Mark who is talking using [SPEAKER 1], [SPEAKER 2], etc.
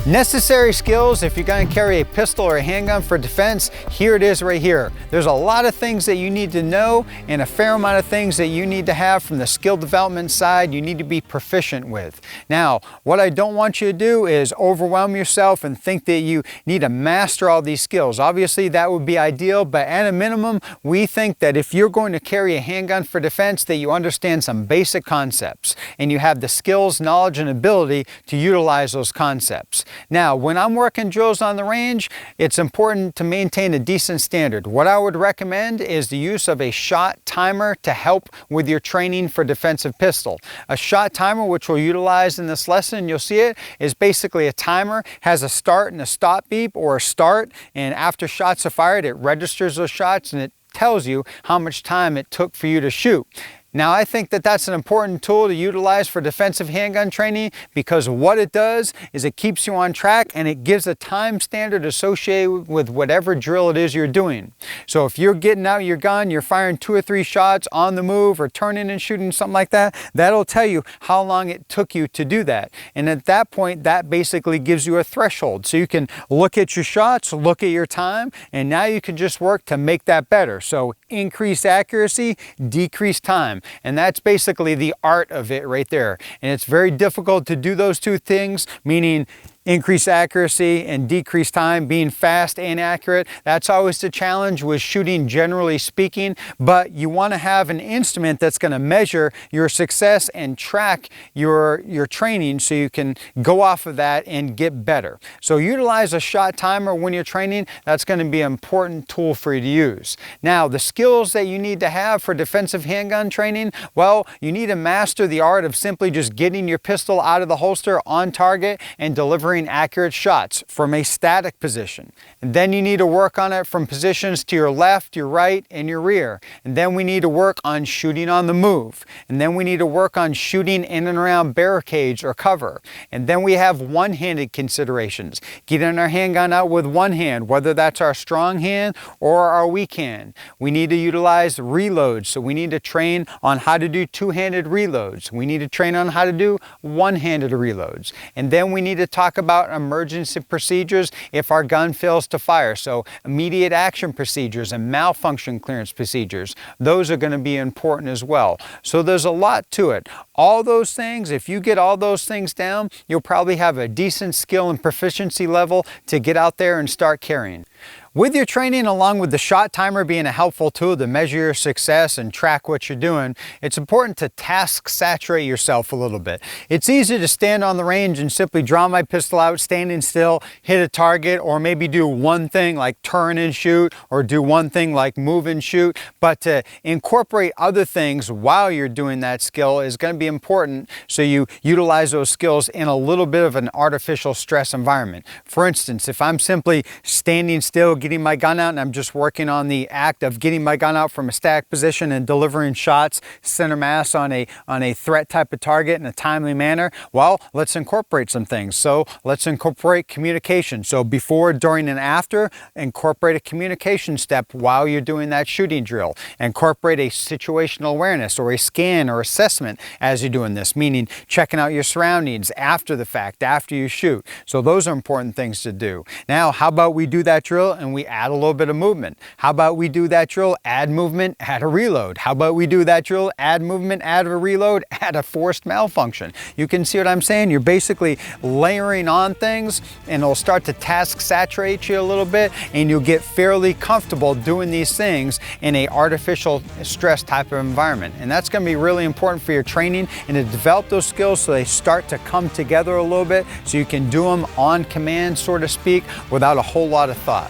[SPEAKER 1] Necessary skills if you're going to carry a pistol or a handgun for defense, here it is right here. There's a lot of things that you need to know and a fair amount of things that you need to have from the skill development side you need to be proficient with. Now, what I don't want you to do is overwhelm yourself and think that you need to master all these skills. Obviously, that would be ideal, but at a minimum, we think that if you're going to carry a handgun for defense, that you understand some basic concepts and you have the skills, knowledge, and ability to utilize those concepts. Now, when I'm working drills on the range, it's important to maintain a decent standard. What I would recommend is the use of a shot timer to help with your training for defensive pistol. A shot timer, which we'll utilize in this lesson, you'll see it, is basically a timer, has a start and a stop beep or a start, and after shots are fired, it registers those shots and it tells you how much time it took for you to shoot. Now, I think that that's an important tool to utilize for defensive handgun training because what it does is it keeps you on track and it gives a time standard associated with whatever drill it is you're doing. So if you're getting out your gun, you're firing 2 or 3 shots on the move or turning and shooting, something like that, that'll tell you how long it took you to do that. And at that point, that basically gives you a threshold. So you can look at your shots, look at your time, and now you can just work to make that better. So increase accuracy, decrease time. And that's basically the art of it right there. And it's very difficult to do those two things, meaning increase accuracy and decrease time, being fast and accurate. That's always the challenge with shooting, generally speaking, but you want to have an instrument that's going to measure your success and track your training so you can go off of that and get better. So utilize a shot timer when you're training. That's going to be an important tool for you to use. Now, the skills that you need to have for defensive handgun training, well, you need to master the art of simply just getting your pistol out of the holster on target and delivering accurate shots from a static position. And then you need to work on it from positions to your left, your right, and your rear. And then we need to work on shooting on the move. And then we need to work on shooting in and around barricades or cover. And then we have one-handed considerations. Getting our handgun out with one hand, whether that's our strong hand or our weak hand. We need to utilize reloads. So we need to train on how to do two-handed reloads. We need to train on how to do one-handed reloads. And then we need to talk about emergency procedures if our gun fails to fire. So immediate action procedures and malfunction clearance procedures, those are going to be important as well. So there's a lot to it. All those things, if you get all those things down, you'll probably have a decent skill and proficiency level to get out there and start carrying. With your training, along with the shot timer being a helpful tool to measure your success and track what you're doing, it's important to task saturate yourself a little bit. It's easy to stand on the range and simply draw my pistol out, standing still, hit a target, or maybe do one thing like turn and shoot, or do one thing like move and shoot. But to incorporate other things while you're doing that skill is going to be important, so you utilize those skills in a little bit of an artificial stress environment. For instance, if I'm simply standing still, getting my gun out, and I'm just working on the act of getting my gun out from a static position and delivering shots center mass on a threat type of target in a timely manner, well, let's incorporate some things. So let's incorporate communication. So before, during, and after, incorporate a communication step while you're doing that shooting drill. Incorporate a situational awareness or a scan or assessment as you're doing this, meaning checking out your surroundings after the fact, after you shoot. So those are important things to do. Now, how about we do that drill and we add a little bit of movement? How about we do that drill, add movement, add a reload? How about we do that drill, add movement, add a reload, add a forced malfunction? You can see what I'm saying? You're basically layering on things, and it'll start to task saturate you a little bit, and you'll get fairly comfortable doing these things in a artificial stress type of environment. And that's going to be really important for your training and to develop those skills so they start to come together a little bit so you can do them on command, so to speak, without a whole lot of thought.